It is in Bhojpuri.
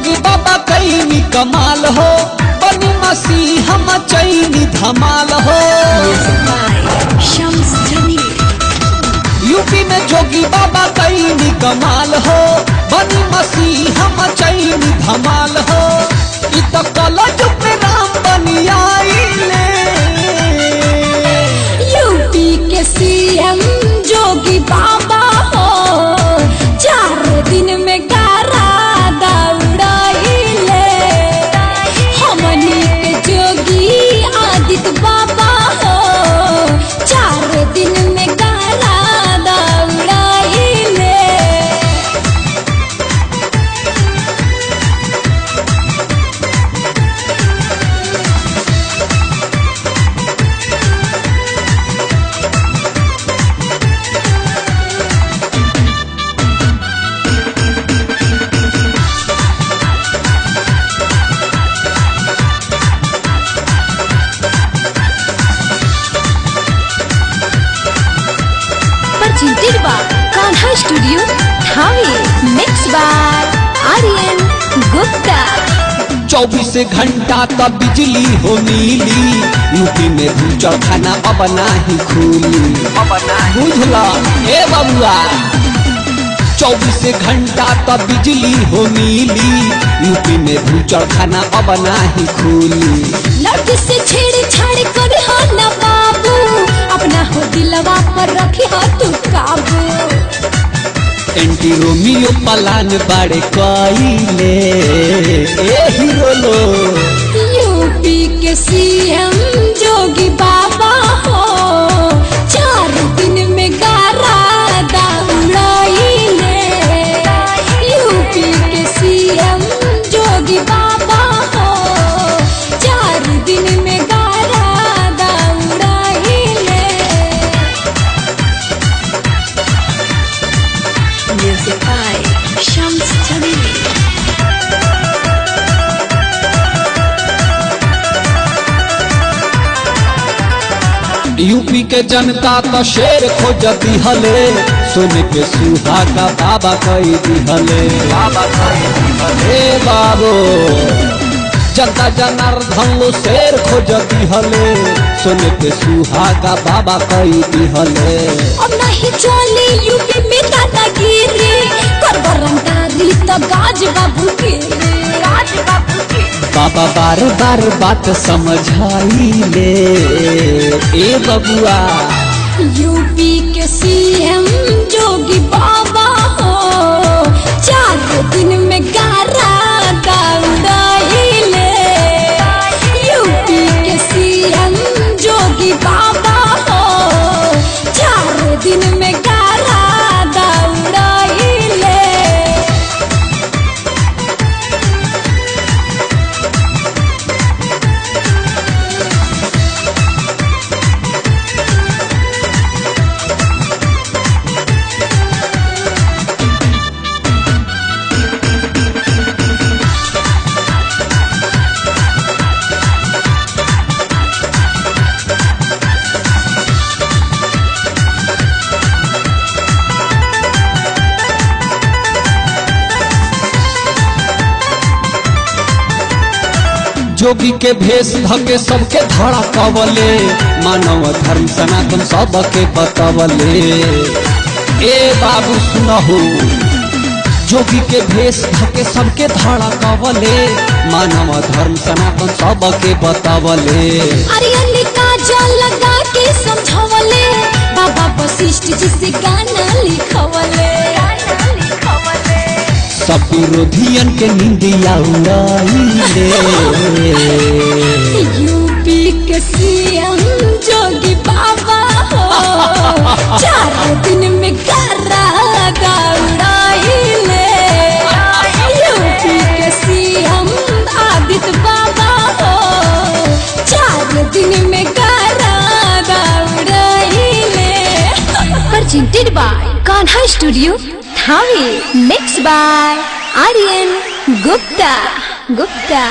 जोगी बाबा कईनी कमाल हो, बनी मसीहा मचैनी धमाल हो। यूपी में जोगी बाबा कईनी कमाल हो, बनी मसीहा मचैनी धमाल हो। इत कलज पे राम बनी आइले। यूपी के सीएम जोगी बाबा हो, 4 दिन में गारा दौड़ाइले। हमनी के जोगी आदित्य बाबा हो, 4 दिन में गारा दौड़ाइले। presented by Kanha studio Thawe, mix by Aryan Gupta. 24 घंटा तब बिजली हो नीली, यूपी में भूचड़ खाना अब नाही खुली। बुझला ए बबुआ, 24 घंटा तब बिजली हो नीली, यूपी में भूचड़ खाना अब नाही खुली। लड़की से छेड़छाड़ कर हो न बाबू, अपना हो दिलवा पर रखी हो तू काबू। एंटी रोमियो पलान बाड़े कइले ए हीरो लो। यूपी के सीएम जोगी बाबा हो, 4 दिन में गारा दौड़ाइले। यूपी के सीएम जोगी बाबा हो, 4 दिन में गारा दौड़ाइले। Music by Shams Jamili। UP के जनता तो शेर खोजती हले, सोने के सुहागा बाबा कई दिहले। बाबो जनता जनार्दन लो शेर खोजती हले, सोने के सुहागा बाबा कई दिहले। अब नहीं चले यूपी में दादागिरी, कर बरंदारी तो गाज बाबू के। बाबा बार बार बात समझाइले ए बबुआ। यूपी के सीएम जोगी बाबा हो, 4 दिन में गारा दौड़ाइले। यूपी के सीएम जोगी बाबा हो, 4 दिन में गारा दौड़ाइले। जोगी के भेष धके सबके धड़ा कवले, मानव धर्म सनातन सबके बतवले। ए बाबू सुनहु, जोगी के भेष धके सबके धड़ा कवले, मानव धर्म सनातन सबके बतवले। अरे का जल लगा के समझवले, बाबा वशिष्ठ जी से गाना लिखवले। सब विरोधियन के निंदिया उड़ाइले। यूपी के सीएम जोगी बाबा हो, 4 दिन में गारा दौड़ाइले। यूपी के सीएम आदित्य बाबा हो, 4 दिन में गारा दौड़ाइले। presented by Kanha studio Thawe, mix by Aryan Gupta.